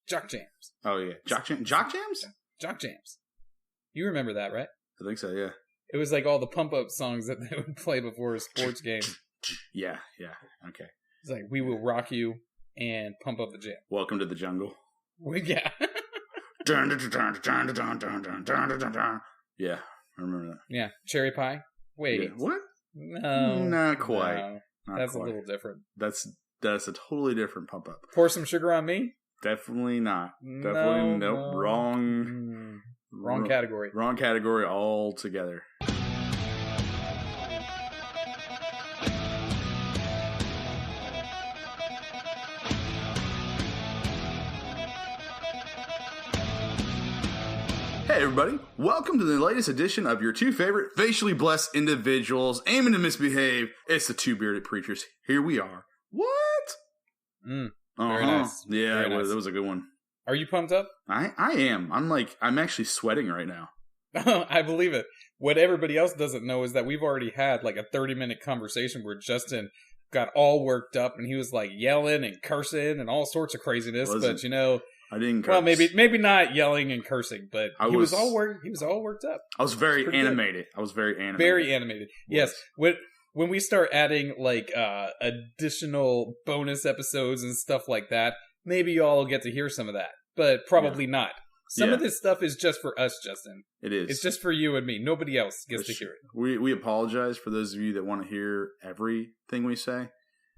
Jock Jams. Oh, yeah. Jock Jams? Jock Jams. You remember that, right? I think so, yeah. It was like all the pump-up songs that they would play before a sports game. Yeah. Okay. It's like, we will rock you and pump up the jam. Welcome to the jungle. Yeah. Yeah, I remember that. Yeah. Cherry pie? Wait. Yeah. What? No. Not quite. No. Not That's quite. a little different. That's a totally different pump up. Pour some sugar on me? Definitely not. Definitely No. Wrong. Wrong category. Wrong category altogether. Hey everybody, welcome to the latest edition of your two favorite facially blessed individuals aiming to misbehave. It's the two bearded preachers. Here we are. What? Very Yeah, nice. Very nice. That was a good one. Are you pumped up? I am. I'm actually sweating right now. I believe it. What everybody else doesn't know is that we've already had like a 30-minute conversation where Justin got all worked up and he was like yelling and cursing and all sorts of craziness. But you know, I didn't curse. Well, maybe not yelling and cursing, but he was all worked up. I was very animated. Very animated. Yes. When we start adding like additional bonus episodes and stuff like that, maybe y'all will get to hear some of that, but probably not. Some of this stuff is just for us, Justin. It is. It's just for you and me. Nobody else gets to hear it. We apologize for those of you that want to hear everything we say.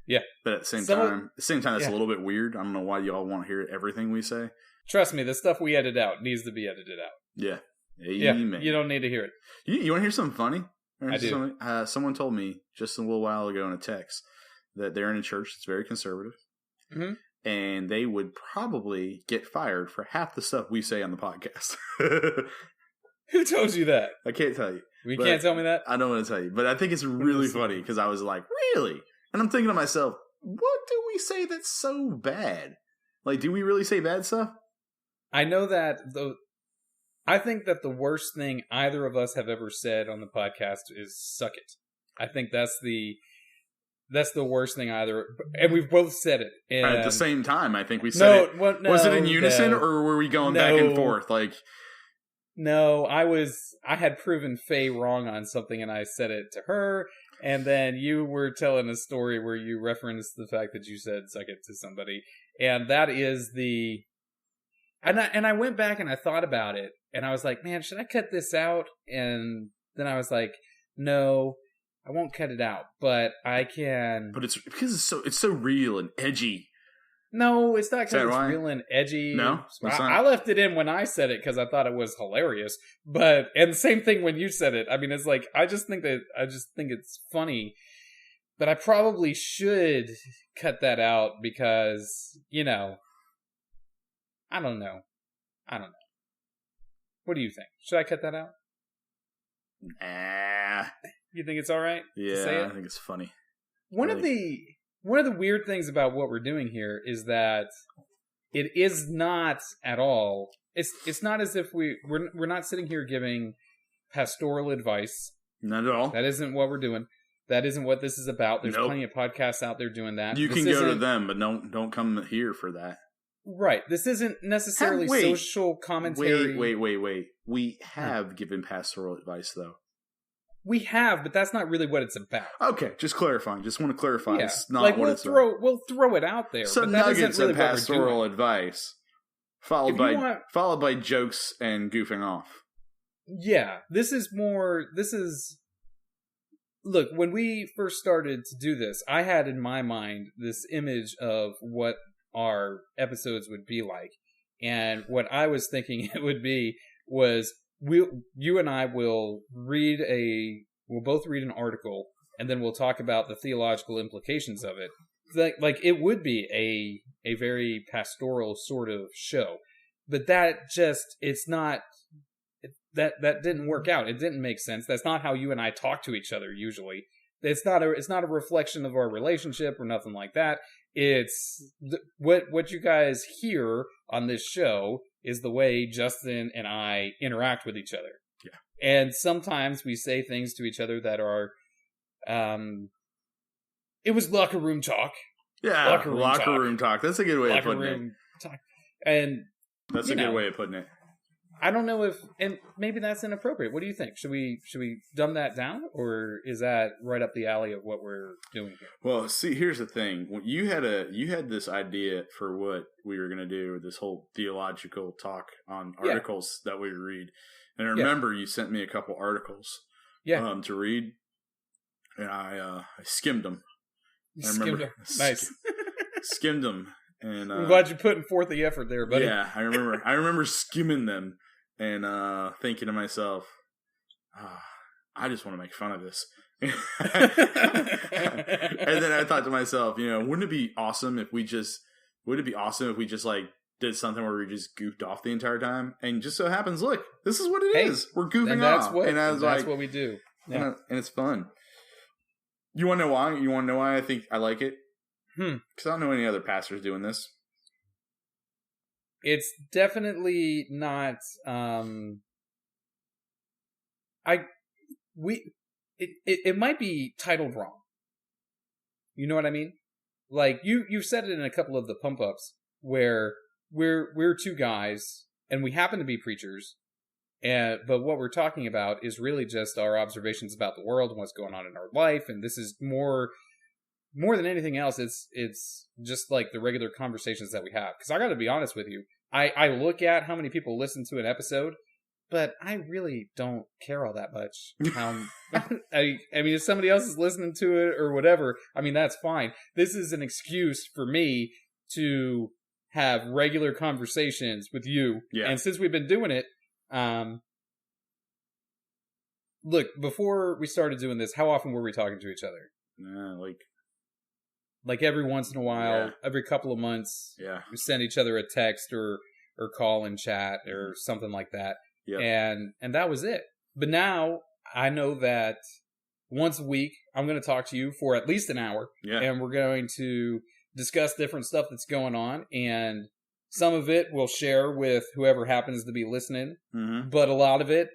Yeah. But at the same time, it's a little bit weird. I don't know why y'all want to hear everything we say. Trust me, the stuff we edit out needs to be edited out. Yeah. Amen. Yeah, you don't need to hear it. You want to hear something funny? I do. Someone told me just a little while ago in a text that they're in a church that's very conservative. Mm-hmm. And they would probably get fired for half the stuff we say on the podcast. Who told you that? I can't tell you. You can't tell me that? I don't want to tell you. But I think it's really funny because I was like, really? And I'm thinking to myself, what do we say that's so bad? Like, do we really say bad stuff? I know that I think that the worst thing either of us have ever said on the podcast is suck it. I think that's the worst thing either. And we've both said it. And at the same time, I think we said it. Well, no, was it in unison or were we going back and forth? Like, no, I had proven Faye wrong on something and I said it to her. And then you were telling a story where you referenced the fact that you said suck it to somebody. And that is and I went back and I thought about it. And I was like, man, should I cut this out? And then I was like, no, I won't cut it out. But I can. But it's because it's so real and edgy. No, it's not because it's real and edgy. No? I left it in when I said it because I thought it was hilarious. And the same thing when you said it. I mean, it's like, I just think it's funny. But I probably should cut that out because, you know, I don't know. What do you think? Should I cut that out? Nah. You think it's all right? Yeah, to say it? I think it's funny. One of the weird things about what we're doing here is that it is not at all. It's not as if we're not sitting here giving pastoral advice. Not at all. That isn't what we're doing. That isn't what this is about. There's plenty of podcasts out there doing that. You can go to them, but don't come here for that. Right. This isn't necessarily social commentary. Wait. We have given pastoral advice, though. We have, but that's not really what it's about. Okay, just clarifying. Just want to clarify. Yeah. It's not we'll throw it out there. Some nuggets of pastoral advice, followed by jokes and goofing off. Yeah, Look, when we first started to do this, I had in my mind this image of what our episodes would be like. And what I was thinking it would be was you and I will we'll both read an article and then we'll talk about the theological implications of it. Like it would be a very pastoral sort of show. But that didn't work out. It didn't make sense. That's not how you and I talk to each other usually. It's not a reflection of our relationship or nothing like that. It's what you guys hear on this show is the way Justin and I interact with each other. Yeah. And sometimes we say things to each other that are, it was locker room talk. Yeah, locker room talk. That's a good way of putting it. And that's a good way of putting it. I don't know if, and maybe that's inappropriate. What do you think? Should we dumb that down, or is that right up the alley of what we're doing here? Well, see, here's the thing. You had this idea for what we were going to do, this whole theological talk on articles that we read. And I remember you sent me a couple articles to read, and I skimmed them. Nice. Skimmed them. And I'm glad you're putting forth the effort there, buddy. Yeah, I remember skimming them and thinking to myself, I just want to make fun of this. And then I thought to myself, wouldn't it be awesome if we just like did something where we just goofed off the entire time? And just so happens, look, this is what it is. We're goofing off. That's what we do. Yeah. And it's fun. You want to know why? You want to know why I think I like it? Because I don't know any other pastors doing this. It's definitely not. It might be titled wrong. You know what I mean? Like you've said it in a couple of the pump ups where we're two guys and we happen to be preachers, but what we're talking about is really just our observations about the world and what's going on in our life, and this is more than anything else, it's just like the regular conversations that we have. Because I got to be honest with you, I look at how many people listen to an episode, but I really don't care all that much. I mean, if somebody else is listening to it or whatever, I mean, that's fine. This is an excuse for me to have regular conversations with you. Yeah. And since we've been doing it, look, before we started doing this, how often were we talking to each other? Like every once in a while, every couple of months, we send each other a text or call and chat or something like that. Yep. And that was it. But now I know that once a week, I'm going to talk to you for at least an hour. Yeah. And we're going to discuss different stuff that's going on. And some of it we'll share with whoever happens to be listening. Mm-hmm. But a lot of it,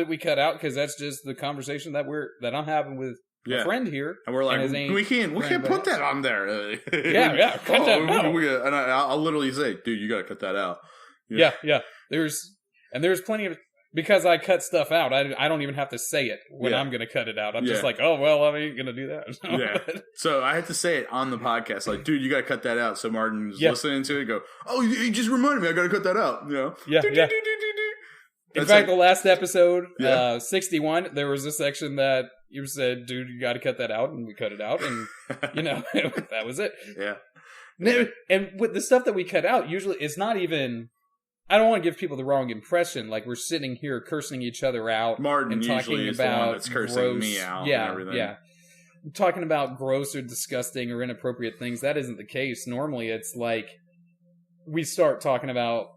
we cut out because that's just the conversation that I'm having with a friend here. And we're like, we can't put that on there. Cut that out. And I'll literally say, dude, you got to cut that out. Yeah. There's plenty of, because I cut stuff out, I don't even have to say it when I'm going to cut it out. I'm just like, oh, well, I ain't going to do that. So I had to say it on the podcast, like, dude, you got to cut that out. So Martin's listening to it and go, oh, you just reminded me, I got to cut that out. In fact, the last episode, 61, there was a section that you said, dude, you got to cut that out, and we cut it out, and, that was it. Yeah. And with the stuff that we cut out, usually it's not even, I don't want to give people the wrong impression, like we're sitting here cursing each other out. Martin and talking usually is about the one that's cursing me out and everything. Yeah. Talking about gross or disgusting or inappropriate things, that isn't the case. Normally it's like we start talking about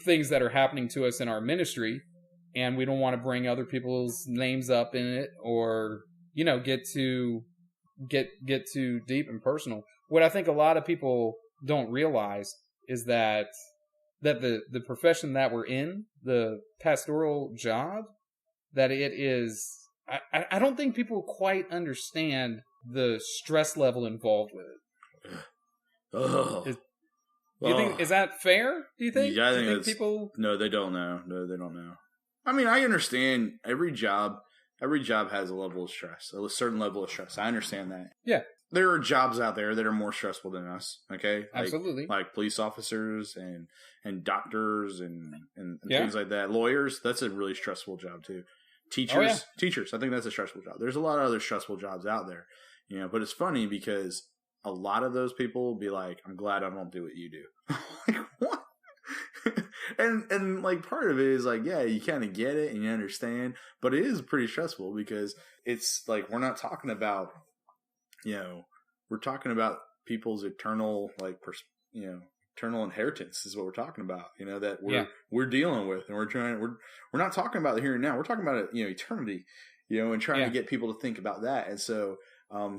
things that are happening to us in our ministry, and we don't want to bring other people's names up in it or, get too deep and personal. What I think a lot of people don't realize is that the profession that we're in, the pastoral job, that it is, I don't think people quite understand the stress level involved with it. Do you think, is that fair? Do you think? Yeah, I think people? No, they don't know. No, they don't know. I mean, I understand every job has a level of stress, a certain level of stress. I understand that. Yeah. There are jobs out there that are more stressful than us. Okay. Absolutely. Like police officers and doctors and things like that. Lawyers, that's a really stressful job too. Teachers, I think that's a stressful job. There's a lot of other stressful jobs out there, but it's funny because a lot of those people will be like, I'm glad I don't do what you do. Like, what? and like part of it is like, yeah, you kind of get it and you understand, but it is pretty stressful because it's like, we're not talking about, we're talking about people's eternal, eternal inheritance is what we're talking about, that we're dealing with, and we're not talking about the here and now. We're talking about eternity, and trying to get people to think about that. And so,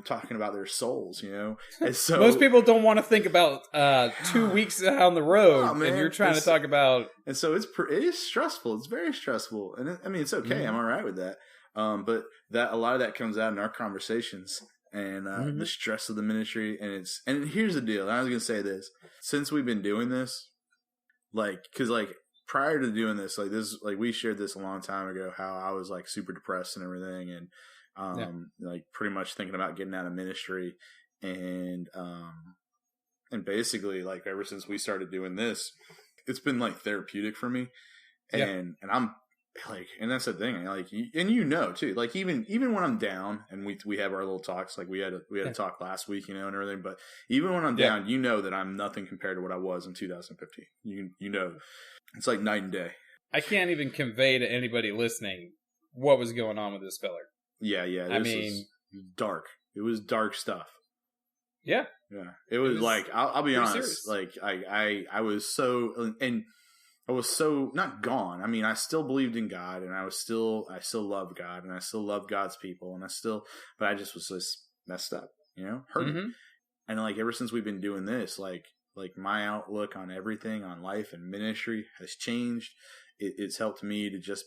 talking about their souls, and so most people don't want to think about 2 weeks down the road, and you're trying to talk about. And so it is stressful. It's very stressful, and it's okay. Mm-hmm. I'm all right with that. But that a lot of that comes out in our conversations, and the stress of the ministry. And here's the deal. I was going to say this. Since we've been doing this, because prior to doing this, we shared this a long time ago, how I was like super depressed and everything, and like pretty much thinking about getting out of ministry, and basically like ever since we started doing this, it's been like therapeutic for me, and I'm like, and that's the thing, like, and too, like even when I'm down, and we have our little talks, like we had a talk last week, and everything, but even when I'm down, that I'm nothing compared to what I was in 2015. It's like night and day. I can't even convey to anybody listening what was going on with this feller. Yeah. This was dark. It was dark stuff. Yeah. It was like, I'll be honest, serious. like I was so, and I was so not gone. I mean, I still believed in God, and I still loved God, and I still love God's people, and but I just was just messed up, hurting. And like ever since we've been doing this, like my outlook on everything, on life and ministry has changed. It's helped me to just,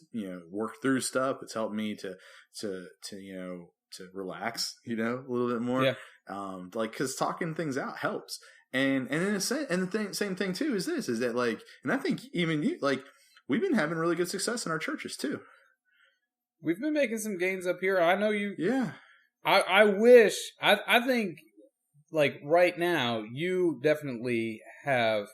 work through stuff. It's helped me to relax, a little bit more. Yeah. Cause talking things out helps. And in a sense, and same thing too is that like, and I think even you, like, we've been having really good success in our churches too. We've been making some gains up here. I know you. Yeah. I think like right now you definitely have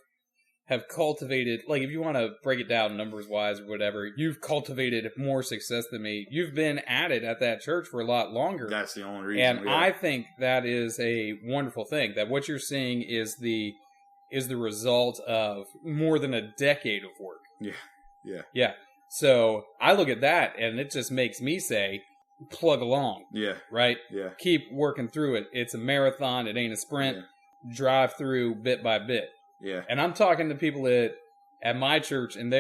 cultivated, like, if you want to break it down numbers wise or whatever, you've cultivated more success than me. You've been at it at that church for a lot longer. That's the only reason. And I think that is a wonderful thing, that what you're seeing is the result of more than a decade of work. Yeah. So I look at that and it just makes me say, plug along. Yeah. Right? Yeah. Keep working through it. It's a marathon. It ain't a sprint. Yeah. Drive through bit by bit. Yeah. And I'm talking to people at my church, and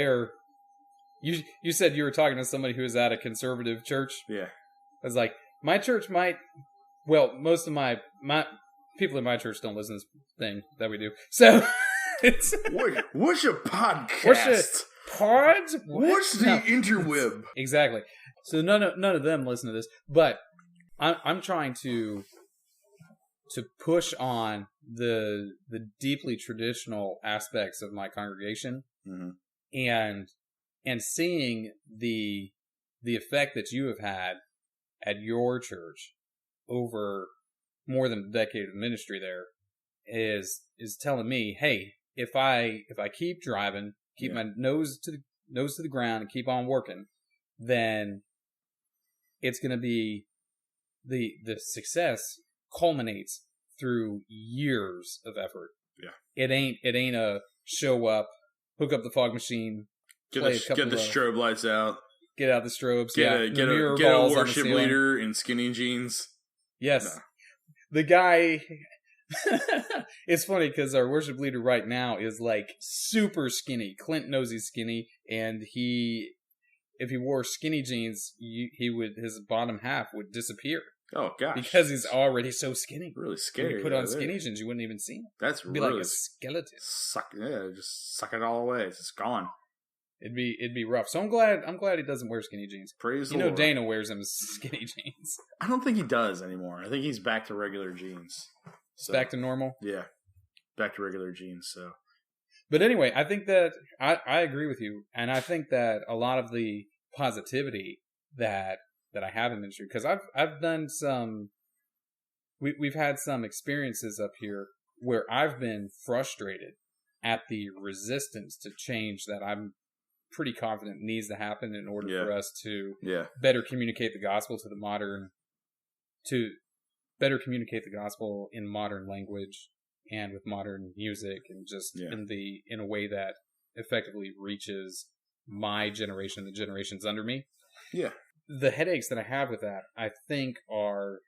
you said you were talking to somebody who was at a conservative church. Yeah. I was like, my church most of my people in my church don't listen to this thing that we do. So it's what's your podcast? What's the interweb? Exactly. So none of them listen to this, but I'm trying to push on the deeply traditional aspects of my congregation, and seeing the effect that you have had at your church over more than a decade of ministry there is telling me, hey, if I keep driving, keep my nose to the ground, and keep on working, then it's going to be the success culminates through years of effort. Yeah. It ain't a show up, hook up the fog machine, get the strobe lights out, get out the strobes, get a worship leader in skinny jeans. Yes. No. The guy it's funny because our worship leader right now is like super skinny. Clint knows he's skinny, and if he wore skinny jeans, his bottom half would disappear. Oh gosh! Because he's already so skinny. Really scary. If you put on skinny jeans, you wouldn't even see him. That's It'd be like a skeleton. Just suck it all away. It's just gone. It'd be rough. So I'm glad he doesn't wear skinny jeans. Praise the Lord. Dana wears them as skinny jeans. I don't think he does anymore. I think he's back to regular jeans. So, back to normal. Yeah, back to regular jeans. So, but anyway, I think that I agree with you, and I think that a lot of the positivity that I have in ministry, because I've done some, we've had some experiences up here where I've been frustrated at the resistance to change that I'm pretty confident needs to happen in order for us to better communicate the gospel to better communicate the gospel in modern language and with modern music, and just in a way that effectively reaches my generation, the generations under me. Yeah. The headaches that I have with that, I think, are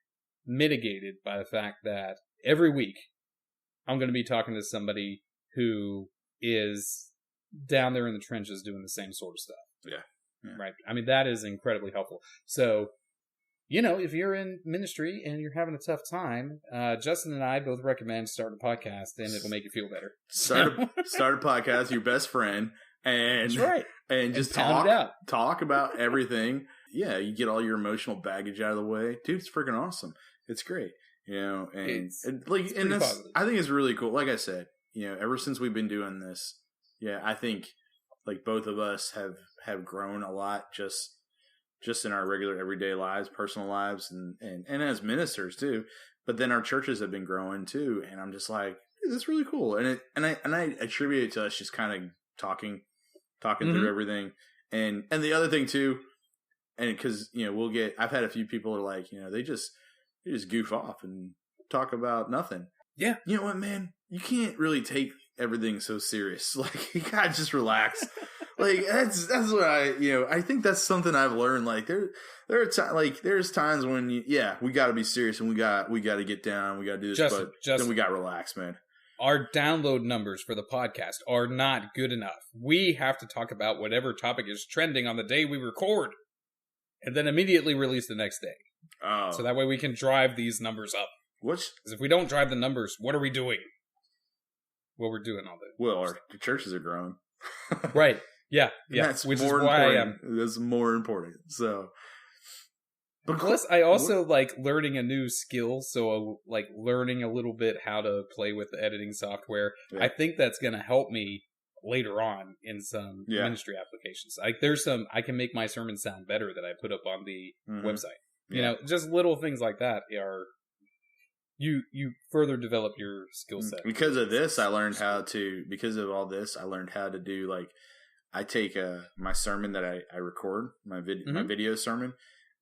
mitigated by the fact that every week I'm going to be talking to somebody who is down there in the trenches doing the same sort of stuff. Yeah. Right. I mean, that is incredibly helpful. So, if you're in ministry and you're having a tough time, Justin and I both recommend start a podcast, and it'll make you feel better. Start a podcast, your best friend, and that's right. And just talk about everything. Yeah, you get all your emotional baggage out of the way. Dude, it's freaking awesome. It's great. You know, and it's that's, positive. I think it's really cool. Like I said, you know, ever since we've been doing this, yeah, I think like both of us have grown a lot just in our regular everyday lives, personal lives, and as ministers too. But then our churches have been growing too, and I'm just like, that's really cool. And I attribute it to us just kind of talking through everything, and the other thing too, and because you know I've had a few people are like, you know, they just goof off and talk about nothing. Yeah, you know what, man, you can't really take everything so serious. Like you gotta just relax. Like that's what I think that's something I've learned. Like there are there's times when we got to be serious and we got to get down, we got to do this, but then we got to relax, man. Our download numbers for the podcast are not good enough. We have to talk about whatever topic is trending on the day we record, and then immediately release the next day. Oh, so that way we can drive these numbers up. Because if we don't drive the numbers, what are we doing? Well, we're doing all that. Well, the churches are growing, right? Yeah. That's which more is why important. That's more important. So, but plus, I also like learning a new skill. So, like learning a little bit how to play with the editing software. Yeah. I think that's going to help me later on in some ministry applications. Like, there's some I can make my sermon sound better that I put up on the website. You know, just little things like that are. You further develop your skill set. Because of this, I learned how to. Because of all this, I learned how to do like. I take my sermon that I record my video sermon,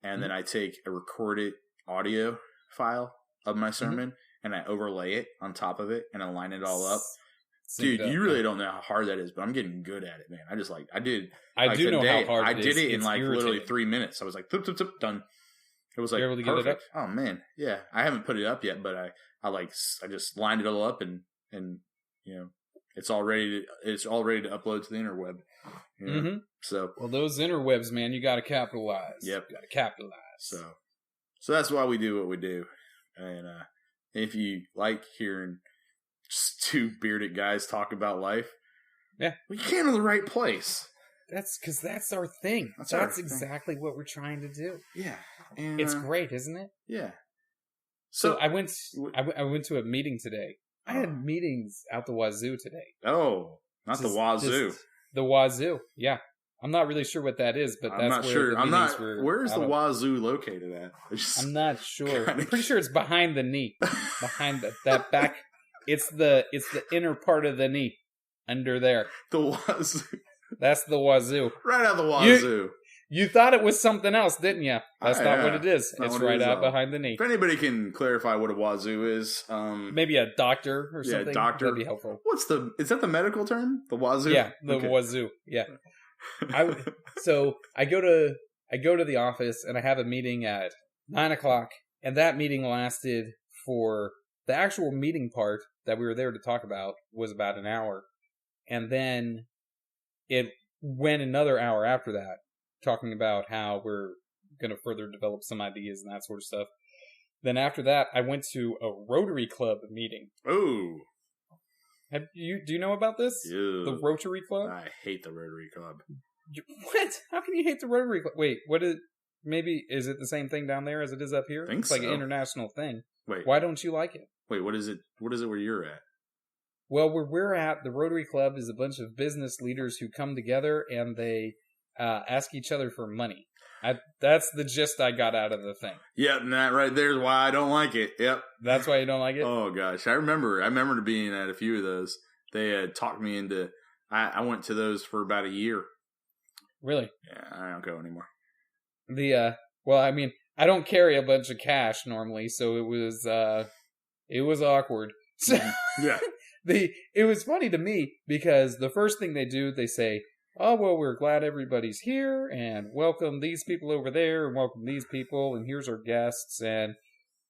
and then I take a recorded audio file of my sermon and I overlay it on top of it and I line it all up. Dude, you really don't know how hard that is, but I'm getting good at it, man. I do know how hard it is. I did it in like literally 3 minutes. I was like, "Tip, tip, tip, done." It was like, you're able to perfect. Get it up? Oh man, yeah. I haven't put it up yet, but I just lined it all up and you know, it's all ready to upload to the interweb. You know? So, well, those interwebs, man, you got to capitalize. Yep, got to capitalize. So that's why we do what we do. And if you like hearing just two bearded guys talk about life, we came to the right place. That's because that's our thing. That's exactly what we're trying to do. Yeah, and it's great, isn't it? Yeah. So I went to a meeting today. I had meetings out the wazoo today. Oh, not the wazoo. The wazoo. Yeah, I'm not really sure what that is, but that's not where sure. The meetings were. Where's the wazoo located at? I'm not sure. I'm pretty sure it's behind the knee, behind that back. It's the inner part of the knee, under there. The wazoo. That's the wazoo. Right out the wazoo. You thought it was something else, didn't you? That's not what it is. It's right out behind the knee. If anybody can clarify what a wazoo is, maybe a doctor or something. Yeah, doctor. That'd be helpful. Is that the medical term? The wazoo? Yeah, the wazoo. Yeah. So I go to the office and I have a meeting at 9:00, and that meeting lasted for the actual meeting part that we were there to talk about was about an hour, and then it went another hour after that, talking about how we're going to further develop some ideas and that sort of stuff. Then after that, I went to a Rotary Club meeting. Oh. Do you know about this? Ew. The Rotary Club? I hate the Rotary Club. What? How can you hate the Rotary Club? Wait, maybe, is it the same thing down there as it is up here? It's like an international thing. Wait. Why don't you like it? Wait, what is it? What is it where you're at? Well, where we're at, the Rotary Club is a bunch of business leaders who come together and they ask each other for money. That's the gist I got out of the thing. Yep, and that right there is why I don't like it. Yep. That's why you don't like it? Oh, gosh. I remember being at a few of those. They had talked me into... I went to those for about a year. Really? Yeah, I don't go anymore. Well, I mean, I don't carry a bunch of cash normally, so it was awkward. Yeah. It was funny to me because the first thing they do, they say, "Oh, well, we're glad everybody's here and welcome these people over there and welcome these people and here's our guests and,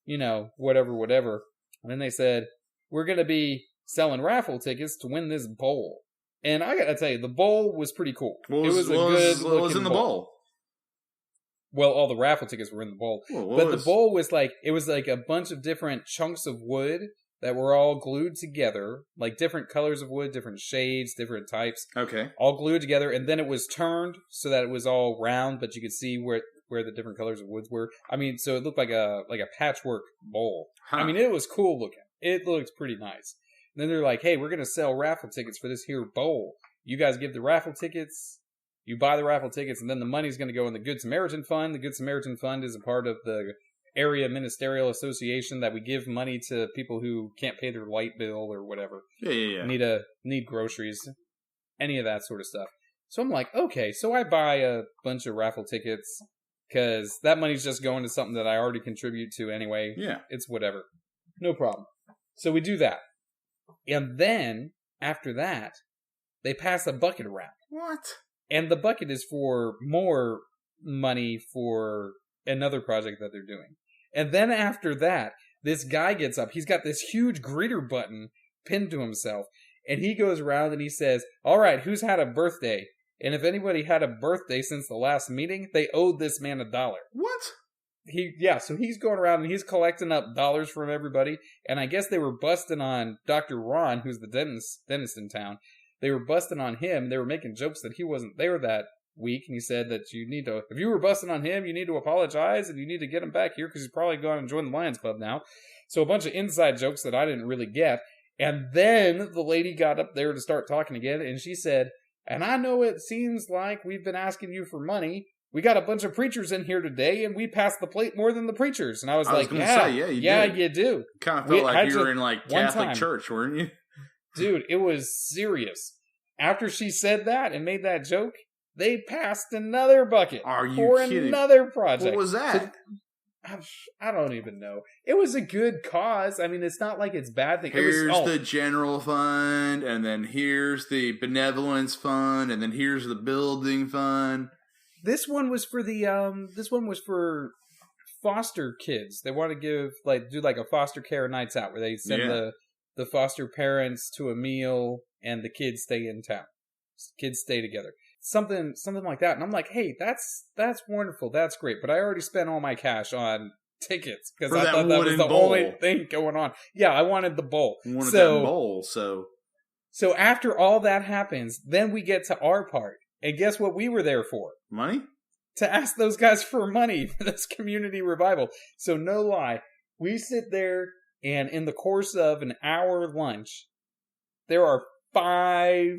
you know, whatever. And then they said, "We're going to be selling raffle tickets to win this bowl." And I got to tell you, the bowl was pretty cool. It was a good looking What was in the bowl? Well, all the raffle tickets were in the bowl. The bowl was like, it was like a bunch of different chunks of wood that were all glued together, like different colors of wood, different shades, different types. Okay. All glued together, and then it was turned so that it was all round, but you could see where where the different colors of woods were. I mean, so it looked like a patchwork bowl. Huh. I mean, it was cool looking. It looked pretty nice. And then they're like, hey, we're going to sell raffle tickets for this here bowl. You guys give the raffle tickets, you buy the raffle tickets, and then the money's going to go in the Good Samaritan Fund. The Good Samaritan Fund is a part of the area ministerial association that we give money to people who can't pay their light bill or whatever. Yeah. Need groceries, any of that sort of stuff. So I'm like, okay, so I buy a bunch of raffle tickets because that money's just going to something that I already contribute to anyway. Yeah. It's whatever. No problem. So we do that. And then, after that, they pass a bucket around. What? And the bucket is for more money for another project that they're doing. And then after that, this guy gets up. He's got this huge greeter button pinned to himself. And he goes around and he says, all right, who's had a birthday? And if anybody had a birthday since the last meeting, they owed this man $1. What? So he's going around and he's collecting up dollars from everybody. And I guess they were busting on Dr. Ron, who's the dentist in town. They were busting on him. They were making jokes that he wasn't there that week. And he said that if you were busting on him, you need to apologize and you need to get him back here because he's probably going to join the Lions Club now. So a bunch of inside jokes that I didn't really get. And then the lady got up there to start talking again. And she said, and I know it seems like we've been asking you for money. We got a bunch of preachers in here today, and we passed the plate more than the preachers. And I was like, yeah, you do. Kind of felt like you were in like Catholic church, weren't you? Dude, it was serious. After she said that and made that joke, they passed another bucket. Are you for kidding? Another project. What was that? I don't even know. It was a good cause. I mean, it's not like it's bad thing. Here's the general fund, and then here's the benevolence fund, and then here's the building fund. This one was for foster kids. They want to do a foster care nights out where they send the foster parents to a meal and the kids stay in town. Kids stay together. Something like that. And I'm like, hey, that's wonderful. That's great. But I already spent all my cash on tickets because I thought that was the only thing going on. Yeah, I wanted the bowl. You wanted that bowl, so after all that happens, then we get to our part. And guess what we were there for? Money? To ask those guys for money for this community revival. So no lie, we sit there and in the course of an hour lunch, there are 5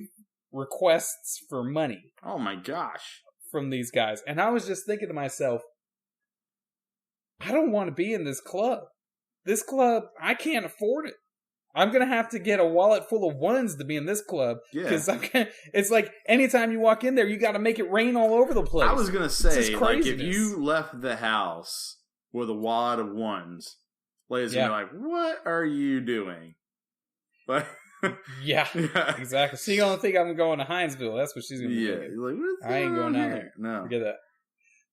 requests for money. Oh my gosh. From these guys. And I was just thinking to myself, I don't want to be in this club. This club, I can't afford it. I'm going to have to get a wallet full of ones to be in this club. Yeah. Because it's like anytime you walk in there, you got to make it rain all over the place. I was going to say, like, if you left the house with a wallet of ones, ladies and like, what are you doing? But yeah, exactly. So you're going to think I'm going to Hinesville. That's what she's going to be thinking. Like, I ain't going down there. No. Forget that.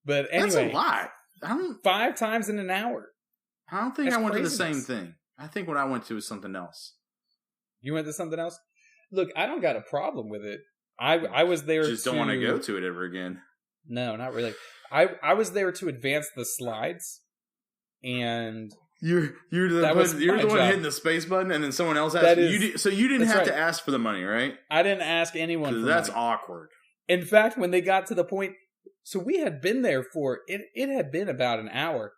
But anyway. That's a lot. 5 times in an hour. I don't think I went to the same thing. I think what I went to was something else. You went to something else? Look, I don't got a problem with it. I was there Just don't want to go to it ever again. No, not really. I was there to advance the slides, and you're the one hitting the space button, and then someone else asked. So you didn't have to ask for the money, right? I didn't ask anyone. For that's money. Awkward. In fact, when they got to the point, so we had been there for it. It had been about an hour.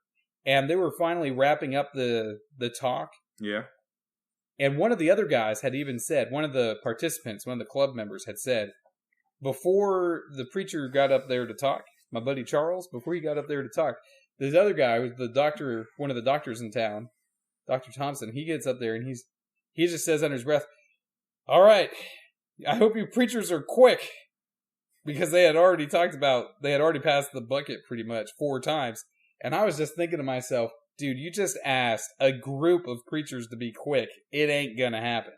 And they were finally wrapping up the talk. Yeah. And one of the other guys had even said, one of the participants, one of the club members had said, before the preacher got up there to talk, my buddy Charles, before he got up there to talk, this other guy was the doctor, one of the doctors in town, Dr. Thompson, he gets up there and he just says under his breath, all right, I hope you preachers are quick. Because they had already passed the bucket pretty much 4 times. And I was just thinking to myself, dude, you just asked a group of preachers to be quick. It ain't going to happen.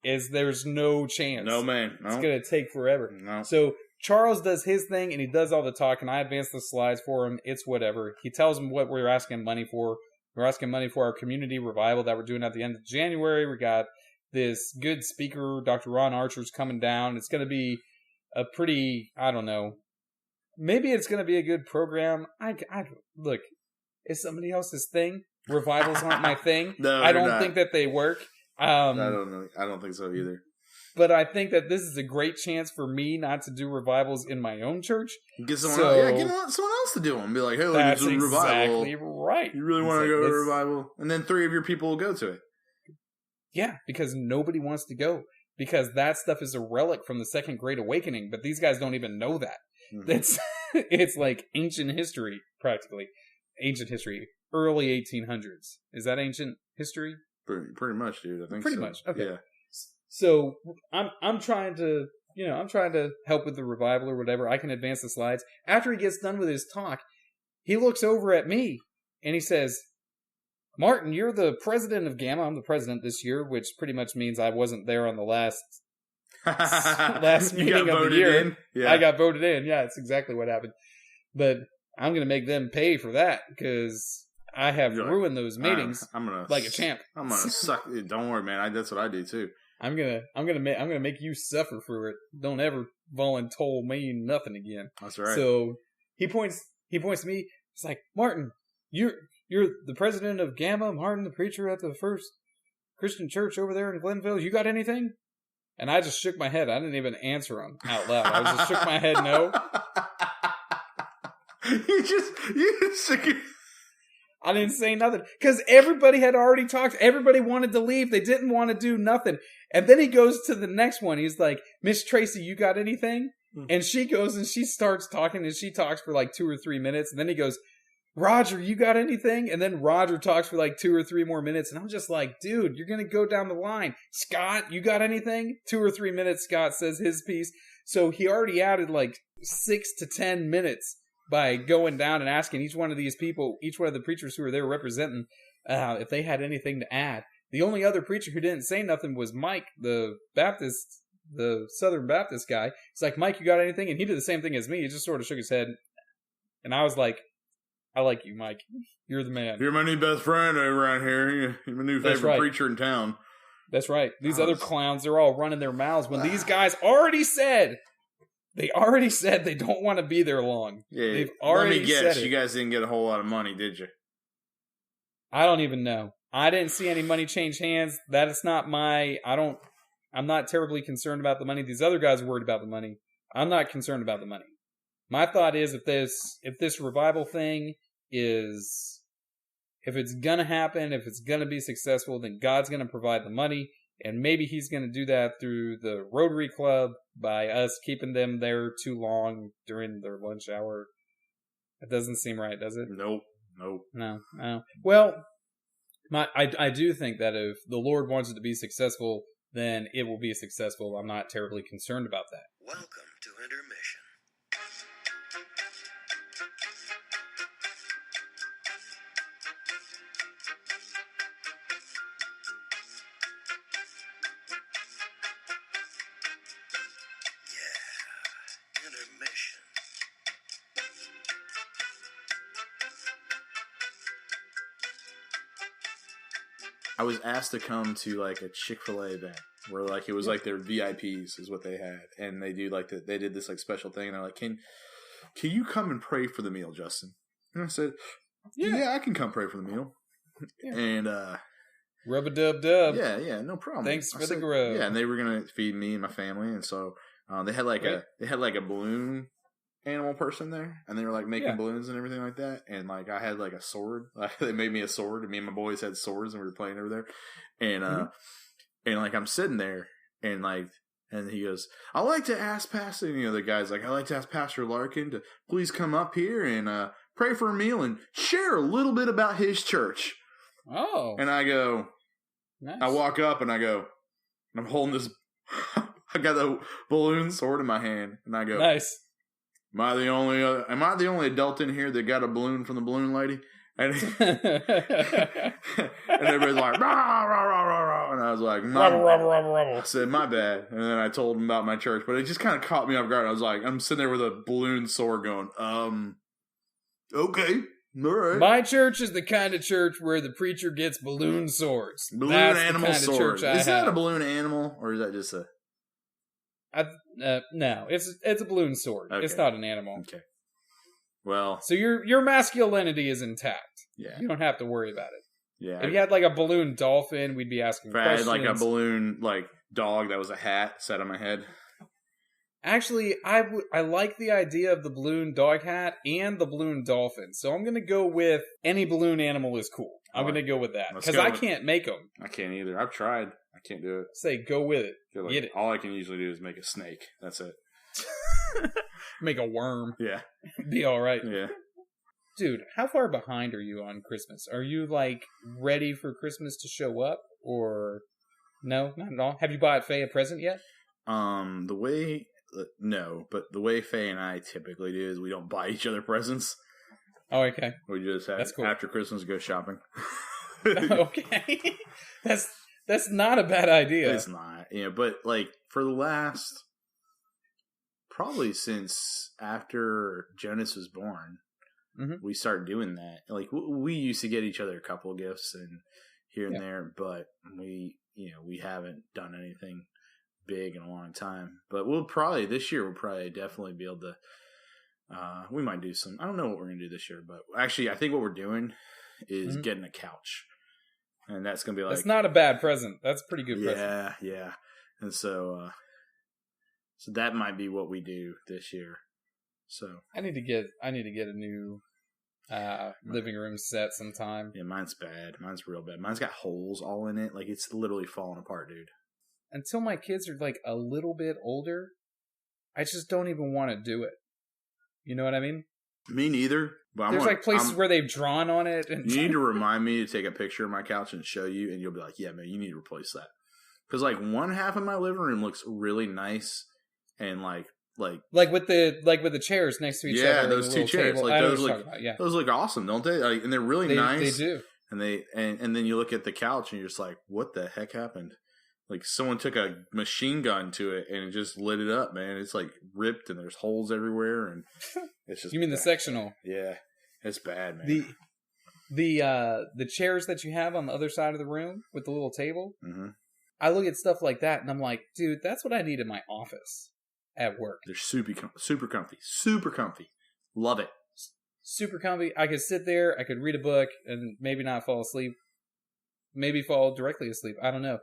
There's no chance. No, man. No. It's going to take forever. No. So Charles does his thing, and he does all the talk, and I advance the slides for him. It's whatever. He tells them what we're asking money for. We're asking money for our community revival that we're doing at the end of January. We got this good speaker, Dr. Ron Archer's coming down. It's going to be a pretty, I don't know, maybe it's going to be a good program. I look, it's somebody else's thing. Revivals aren't my thing. No, I don't think that they work. I don't know. I don't think so either. but I think that this is a great chance for me not to do revivals in my own church. Get someone else to do them. Be like, hey, look, that's it's a revival. Exactly right. You really want to go to a revival? And then 3 of your people will go to it. Yeah, because nobody wants to go. Because that stuff is a relic from the Second Great Awakening, but these guys don't even know that. Mm-hmm. It's like ancient history, practically. Ancient history. Early 1800s. Is that ancient history? Pretty much, dude. I think pretty so. much. Okay. Yeah. So I'm trying to help with the revival or whatever. I can advance the slides. After he gets done with his talk, he looks over at me and he says, Martin, you're the president of Gamma. I'm the president this year, which pretty much means I wasn't there on the last meeting of the year. Yeah. I got voted in. Yeah, that's exactly what happened. But I'm going to make them pay for that because I have ruined those meetings like a champ. I'm going to suck. Don't worry, man. That's what I do too. I'm gonna make you suffer for it. Don't ever voluntold me nothing again. That's right. So he points to me. It's like, Martin, you're the president of Gamma. Martin, the preacher at the First Christian Church over there in Glenville. You got anything? And I just shook my head. I didn't even answer him out loud. I just shook my head no. You just shook your... I didn't say nothing because everybody had already talked. Everybody wanted to leave. They didn't want to do nothing. And then he goes to the next one. He's like, Miss Tracy, you got anything? And she goes and she starts talking and she talks for like 2 or 3 minutes. And then he goes, Roger, you got anything? And then Roger talks for like 2 or 3 more minutes. And I'm just like, dude, you're going to go down the line. Scott, you got anything? 2 or 3 minutes, Scott says his piece. So he already added like 6 to 10 minutes by going down and asking each one of these people, each one of the preachers who were there representing, if they had anything to add. The only other preacher who didn't say nothing was Mike, the Southern Baptist guy. It's like, Mike, you got anything? And he did the same thing as me. He just sort of shook his head. And I was like, I like you, Mike. You're the man. You're my new best friend around here. You're my new favorite preacher in town. That's right. These other clowns, they're all running their mouths when these guys already said they don't want to be there long. Yeah, they've already said it. You guys didn't get a whole lot of money, did you? I don't even know. I didn't see any money change hands. That is not I'm not terribly concerned about the money. These other guys are worried about the money. I'm not concerned about the money. My thought is if this revival thing if it's going to happen, if it's going to be successful, then God's going to provide the money. And maybe he's going to do that through the Rotary Club by us keeping them there too long during their lunch hour. It doesn't seem right, does it? Nope. No. Well, I do think that if the Lord wants it to be successful, then it will be successful. I'm not terribly concerned about that. Welcome to intermission. Intermission. I was asked to come to like a Chick-fil-A event where like it was like their VIPs is what they had, and they do like they did this like special thing, and they're like, can you come and pray for the meal, Justin? And I said, yeah, I can come pray for the meal. Yeah. And rub-a-dub-dub. Yeah, no problem. Thanks for the grub. Yeah, and they were gonna feed me and my family, and so they had like a balloon animal person there, and they were like making balloons and everything like that, and like I had like a sword. They made me a sword, and me and my boys had swords, and we were playing over there, and and like I'm sitting there, and he goes, I like to ask Pastor, the guy's like, I like to ask Pastor Larkin to please come up here and pray for a meal and share a little bit about his church. Oh, and I go, nice. I walk up and I go, and I'm holding this. I got the balloon sword in my hand, and I go, nice. Am I the only adult in here that got a balloon from the balloon lady? And, and everybody's like, rah, rah, rah, rah, rah. And I was like, I said, my bad. And then I told him about my church, but it just kind of caught me off guard. I was like, I'm sitting there with a balloon sword going, okay. All right. My church is the kind of church where the preacher gets balloon swords. Balloon animal sword. Is that a balloon animal, or is that just a... no, it's a balloon sword. Okay. It's not an animal. Okay. Well, so your masculinity is intact. Yeah, you don't have to worry about it. Yeah. If you had like a balloon dolphin, we'd be asking questions. If I had like a balloon like dog that was a hat set on my head. Actually, I like the idea of the balloon dog hat and the balloon dolphin. So I'm going to go with any balloon animal is cool. I'm going to go with that. Because I can't make them. I can't either. I've tried. I can't do it. Say, go with it. Like Get it. All I can usually do is make a snake. That's it. Make a worm. Yeah. Be all right. Yeah. Dude, how far behind are you on Christmas? Are you, like, ready for Christmas to show up? Or no, not at all? Have you bought Faye a present yet? No, but the way Faye and I typically do is we don't buy each other presents. Oh, okay. We just have, That's cool. After Christmas, go shopping. Okay. That's not a bad idea. It's not. Yeah, but like for the last, probably since after Jonas was born, we started doing that. Like we used to get each other a couple of gifts and here and there, but we haven't done anything big in a long time. But this year we'll definitely be able to. We might do some. I don't know what we're gonna do this year, but actually, I think what we're doing is getting a couch, and that's gonna be like. That's not a bad present. That's a pretty good present. Yeah. And so that might be what we do this year. So I need to get a new living room set sometime. Yeah, mine's bad. Mine's real bad. Mine's got holes all in it. Like it's literally falling apart, dude. Until my kids are like a little bit older, I just don't even want to do it. You know what I mean? Me neither. But there's like places where they've drawn on it. And you need to remind me to take a picture of my couch and show you, and you'll be like, yeah, man, you need to replace that. Because like one half of my living room looks really nice and like with the chairs next to each other. Yeah, those two chairs. Table. Like those look awesome, don't they? Like, and they're really nice. They do. And and then you look at the couch and you're just like, what the heck happened? Like someone took a machine gun to it and it just lit it up, man. It's like ripped and there's holes everywhere and it's just. You mean the sectional? Yeah, it's bad, man. The chairs that you have on the other side of the room with the little table. Mm-hmm. I look at stuff like that and I'm like, dude, that's what I need in my office at work. They're super comfy. Love it. Super comfy. I could sit there, I could read a book and maybe not fall asleep. Maybe fall directly asleep. I don't know.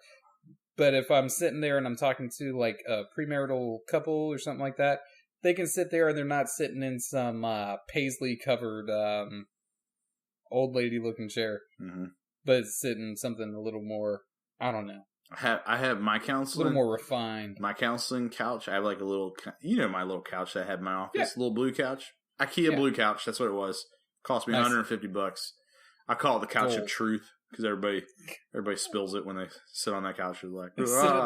But if I'm sitting there and I'm talking to like a premarital couple or something like that, they can sit there and they're not sitting in some paisley covered old lady looking chair, but sitting something a little more, I don't know. I have my counseling. A little more refined. My counseling couch. I have like a little, my little couch that I had in my office. Little blue couch. IKEA blue couch. That's what it was. Cost me $150. I call it the couch of truth because everybody spills it when they sit on that couch. They're like, they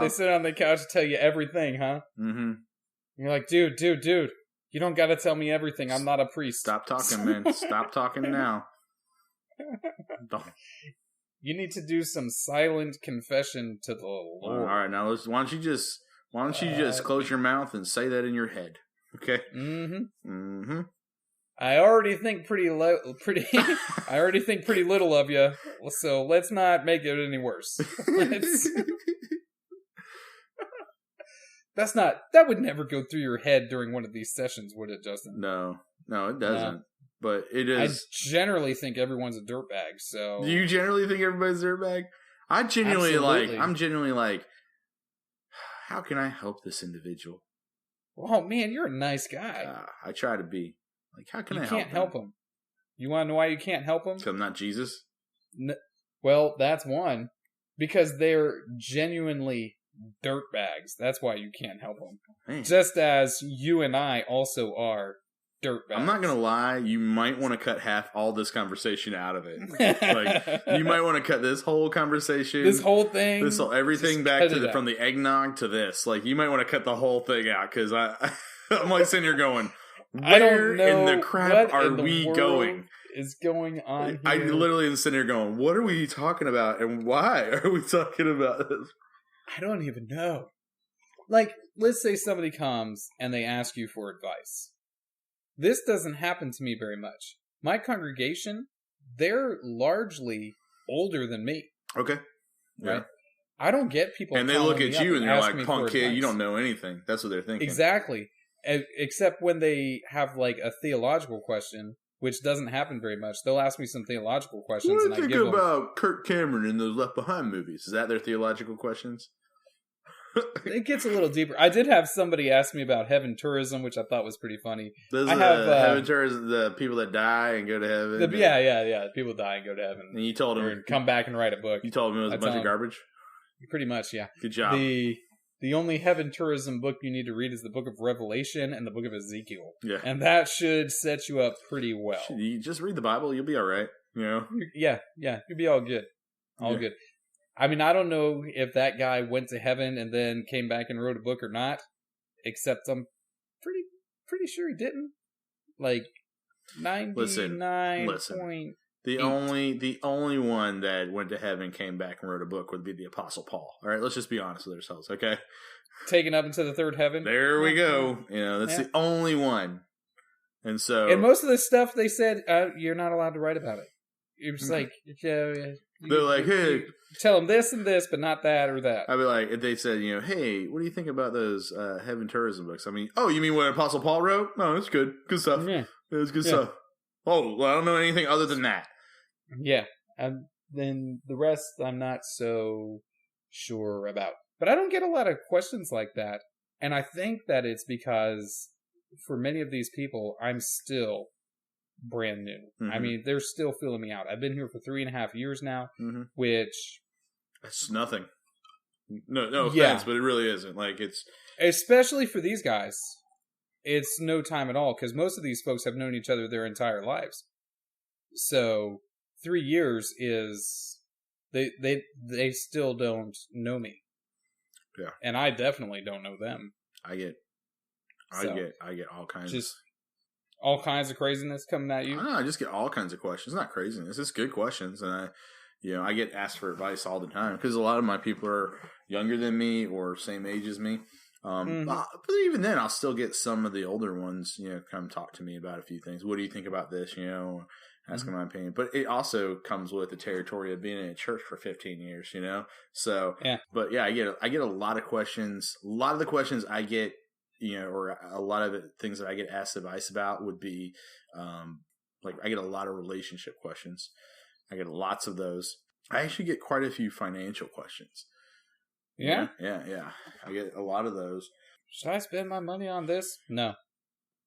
sit on the couch to tell you everything, huh? Mm-hmm. You're like, dude, you don't got to tell me everything. I'm not a priest. Stop talking, man. Stop talking now. You need to do some silent confession to the Lord. All right, now why don't you just close your mouth and say that in your head, okay? I already think pretty little of you, so let's not make it any worse. That would never go through your head during one of these sessions, would it, Justin? No, it doesn't. But it is. I generally think everyone's a dirtbag. So do you generally think everybody's a dirtbag? I'm genuinely like, how can I help this individual? Oh man, you're a nice guy. I try to be. Like, how can I help him? You can't help him. You want to know why you can't help him? Because I'm not Jesus? Well, that's one. Because they're genuinely dirtbags. That's why you can't help them. Man. Just as you and I also are dirtbags. I'm not going to lie. You might want to cut all this conversation out of it. Like, you might want to cut this whole conversation. This whole thing. Everything back to from the eggnog to this. Like, you might want to cut the whole thing out. Because I'm like sitting here going... Where in the crap are we going? Is going on here? I literally am sitting here going, what are we talking about and why are we talking about this? I don't even know. Like, let's say somebody comes and they ask you for advice. This doesn't happen to me very much. My congregation, they're largely older than me. Okay. Yeah. Right? I don't get people and they look at you and they're like, punk kid, you don't know anything. That's what they're thinking. Exactly. Except when they have like a theological question, which doesn't happen very much. They'll ask me some theological questions. What do you think about Kirk Cameron in those Left Behind movies? Is that their theological questions? It gets a little deeper. I did have somebody ask me about heaven tourism, which I thought was pretty funny. Those I have heaven tourism, the people that die and go to heaven. Yeah. People die and go to heaven. And you told them and come back and write a book. You told them it was a bunch of garbage. Pretty much, yeah. Good job. The only heaven tourism book you need to read is the Book of Revelation and the Book of Ezekiel. Yeah, and that should set you up pretty well. You just read the Bible, you'll be all right. You know. Yeah, you'll be all good. Good. I mean, I don't know if that guy went to heaven and then came back and wrote a book or not. Except I'm pretty sure he didn't. Like 99. Listen. The only one that went to heaven, came back, and wrote a book would be the Apostle Paul. All right, let's just be honest with ourselves, okay? Taken up into the third heaven. There we go. You know, that's the only one. And so, and most of the stuff they said, you're not allowed to write about it. You're just like, they're like, hey, tell them this and this, but not that or that. I'd be like, if they said, you know, hey, what do you think about those heaven tourism books? I mean, oh, you mean what Apostle Paul wrote? No, it's good stuff. Yeah, it was good stuff. Oh, well, I don't know anything other than that. Yeah, and then the rest I'm not so sure about. But I don't get a lot of questions like that. And I think that it's because for many of these people, I'm still brand new. Mm-hmm. I mean, they're still filling me out. I've been here for 3.5 years now, which... That's nothing. No offense, but it really isn't. Like, it's... Especially for these guys, it's no time at all, because most of these folks have known each other their entire lives. So... 3 years is they still don't know me. Yeah. And I definitely don't know them. I get all kinds just all kinds of craziness coming at you. I just get all kinds of questions. It's not craziness. It's good questions, and I get asked for advice all the time because a lot of my people are younger than me or same age as me. But even then, I'll still get some of the older ones, you know, come talk to me about a few things. What do you think about this? You know, asking my opinion. But it also comes with the territory of being in a church for 15 years, you know? So, but yeah, I get a lot of questions. A lot of the questions I get, you know, or a lot of things that I get asked advice about would be, like I get a lot of relationship questions. I get lots of those. I actually get quite a few financial questions. Yeah? Yeah. I get a lot of those. Should I spend my money on this? No.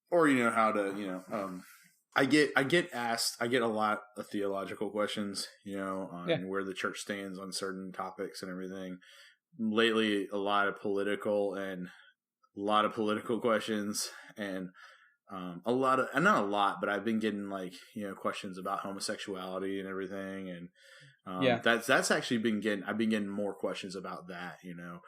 Or, you know, how to, you know, I get a lot of theological questions, you know, on where the church stands on certain topics and everything. Lately, a lot of political questions and not a lot, but I've been getting like, you know, questions about homosexuality and everything. And that's actually I've been getting more questions about that, you know.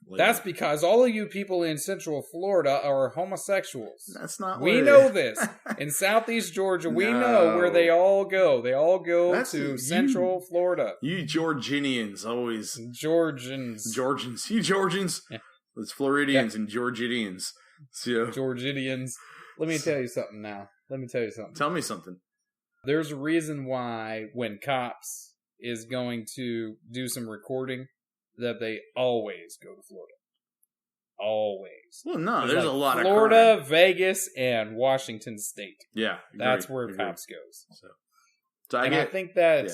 Lately. That's because all of you people in Central Florida are homosexuals. That's not. We know this. In Southeast Georgia, we know where they all go. They all go to Central Florida. You Georgians always. Georgians. You Georgians. Yeah. It's Floridians and Georgians. So. Georgians. Let me tell you something now. Tell me something. There's a reason why when Cops is going to do some recording, that they always go to Florida. Always. Well, no, there's like a lot Florida, of crime. Vegas, and Washington State. Yeah. That's where Cops goes. So I think that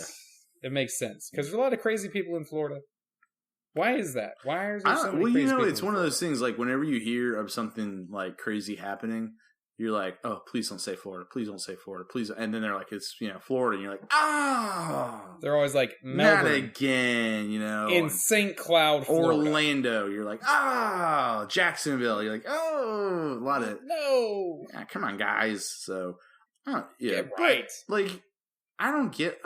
it makes sense. Because there's a lot of crazy people in Florida. Why is that? Why is there so many crazy people? Well, it's one of those things, like, whenever you hear of something, like, crazy happening, you're like, oh, please don't say Florida. Please don't say Florida. Please. And then they're like, it's, you know, Florida. And you're like, They're always like, Melbourne. Not again, you know. In St. Cloud, Florida. Orlando. You're like, Jacksonville. You're like, a lot of. No. Yeah, come on, guys. So, Get right. But, like, I get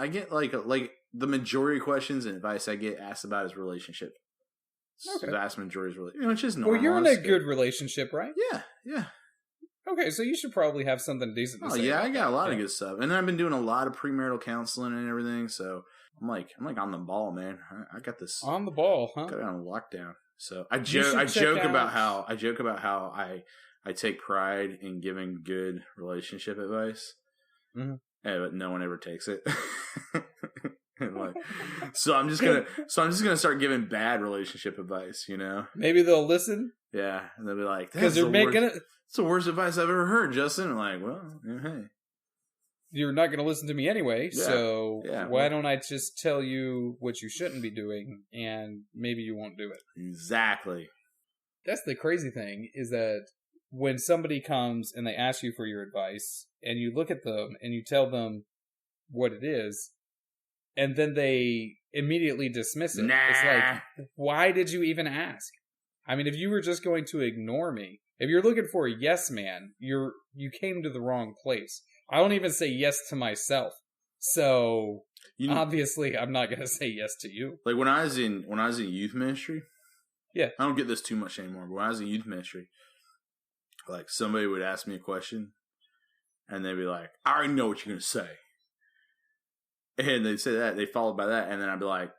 like the majority of questions and advice I get asked about is relationship. Okay. The vast majority is relationship. You know, it's just normal. Well, you're in a good relationship, right? Yeah. Okay, so you should probably have something decent to say. Yeah, I got a lot of good stuff. And I've been doing a lot of premarital counseling and everything, so I'm like on the ball, man. I got this on the ball, huh? Got it on lockdown. So I joke about how I take pride in giving good relationship advice. Mm-hmm. But no one ever takes it. So I'm just gonna start giving bad relationship advice, you know? Maybe they'll listen. Yeah, and they'll be like, because they're making it. It's the worst advice I've ever heard, Justin. I'm like, well, hey. You're not going to listen to me anyway, so why don't I just tell you what you shouldn't be doing, and maybe you won't do it. Exactly. that's the crazy thing is that when somebody comes and they ask you for your advice and you look at them and you tell them what it is, and then they immediately dismiss it. Nah. It's like, why did you even ask? I mean, if you were just going to ignore me, if you're looking for a yes man, you came to the wrong place. I don't even say yes to myself. So obviously I'm not going to say yes to you. Like when I was in youth ministry, yeah, I don't get this too much anymore, but when I was in youth ministry, like somebody would ask me a question and they'd be like, I already know what you're going to say. And they'd say that, they followed by that, and then I'd be like,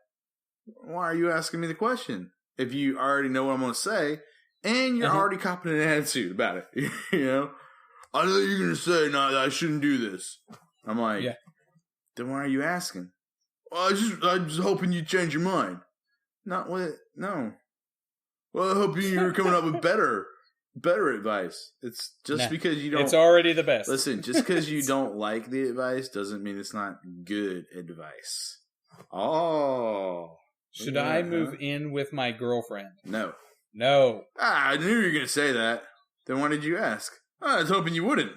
why are you asking me the question? If you already know what I'm going to say, and you're already copping an attitude about it, you know? I know you're going to say, no, I shouldn't do this. I'm like, then why are you asking? Well, I'm just hoping you change your mind. Not what? No. Well, I hope you're coming up with better advice. It's just because you don't. It's already the best. Listen, just because you don't like the advice doesn't mean it's not good advice. Oh. Should I move in with my girlfriend? No. I knew you were going to say that. Then why did you ask? I was hoping you wouldn't.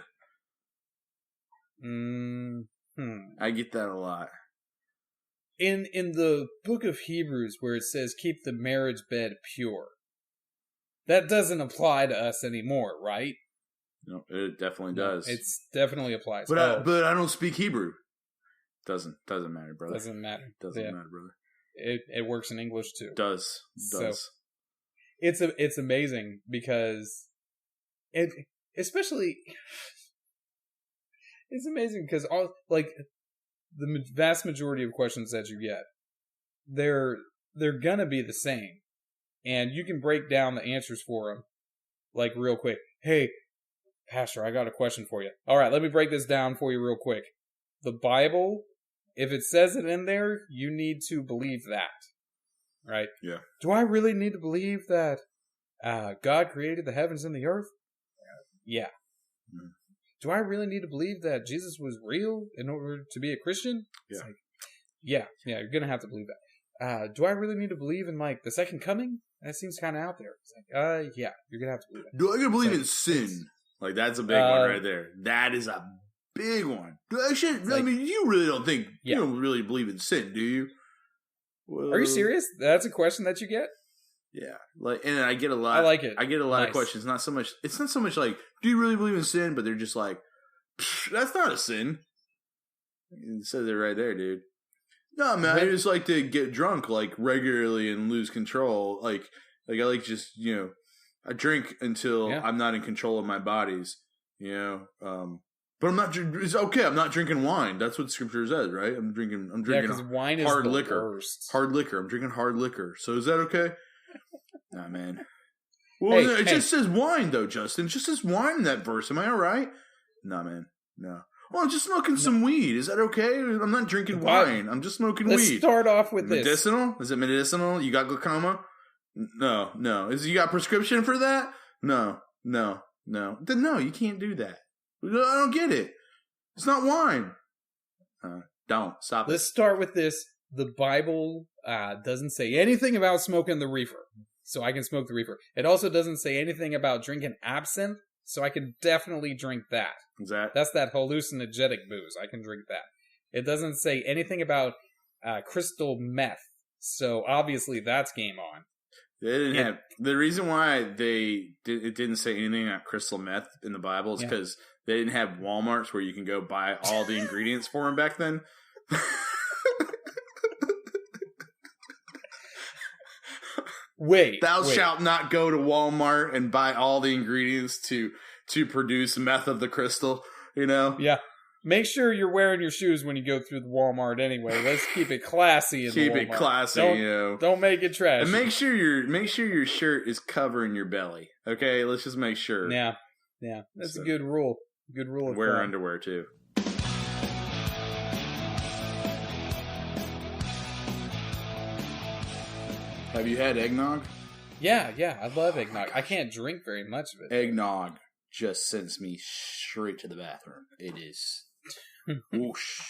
I get that a lot. In the book of Hebrews where it says keep the marriage bed pure, that doesn't apply to us anymore, right? No, it definitely does. It definitely applies. But I don't speak Hebrew. Doesn't matter, brother. Doesn't matter, brother. It works in English too. Does. So, it's amazing because it's amazing because all like the vast majority of questions that you get, they're gonna be the same, and you can break down the answers for them like real quick. Hey, Pastor, I got a question for you. All right, let me break this down for you real quick. The Bible, if it says it in there, you need to believe that, right? Yeah. Do I really need to believe that God created the heavens and the earth? Yeah. Do I really need to believe that Jesus was real in order to be a Christian? Yeah. It's like, yeah, you're going to have to believe that. Do I really need to believe in, like, the second coming? That seems kind of out there. It's like, yeah, you're going to have to believe that. Do I gotta believe in sin? Like, that's a big one right there. That is a big one. I mean, you really don't think, you don't really believe in sin, do you? Well, are you serious? That's a question that you get? Yeah. Like, and I get a lot. I like it. I get a lot of questions. It's not so much like, do you really believe in sin? But they're just like, that's not a sin. It says it right there, dude. No, man, I just like to get drunk, like, regularly and lose control. Like I like just, I drink until I'm not in control of my bodies, but I'm not, it's okay, I'm not drinking wine. That's what Scripture says, right? I'm drinking because wine is hard the liquor. worst. Hard liquor. I'm drinking hard liquor. So is that okay? Nah, man. Well, it just says wine, though, Justin. It just says wine in that verse. Am I all right? Nah, man. No. Well, I'm just smoking some weed. Is that okay? I'm not drinking wine. I'm just smoking weed. Let's start off with this. Medicinal? Is it medicinal? You got glaucoma? No. You got prescription for that? No. Then no, you can't do that. I don't get it. It's not wine. Don't. Stop it. Let's start with this. The Bible doesn't say anything about smoking the reefer, so I can smoke the reefer. It also doesn't say anything about drinking absinthe, so I can definitely drink that. That's that hallucinogenic booze. I can drink that. It doesn't say anything about crystal meth, so obviously that's game on. They didn't have the reason why it didn't say anything about crystal meth in the Bible is because they didn't have Walmarts where you can go buy all the ingredients for them back then. Thou shalt not go to Walmart and buy all the ingredients to produce meth of the crystal, Yeah. Make sure you're wearing your shoes when you go through the Walmart anyway. Let's keep it classy in keep the Walmart. It classy, Don't make it trashy. And make sure your shirt is covering your belly. Okay? Let's just make sure. Yeah. That's a good rule. Good rule of wear thumb. underwear too. Have you had eggnog? Yeah, I love eggnog. I can't drink very much of it. Eggnog just sends me straight to the bathroom. It is whoosh.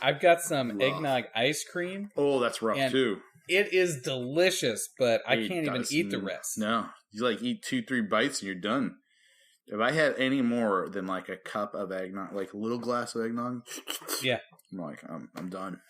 I've got some eggnog ice cream. Oh, that's rough too. It is delicious, but I can't even eat the rest. No, you like eat 2-3 bites and you're done. If I had any more than like a cup of eggnog, like a little glass of eggnog, yeah, I'm like, I'm done.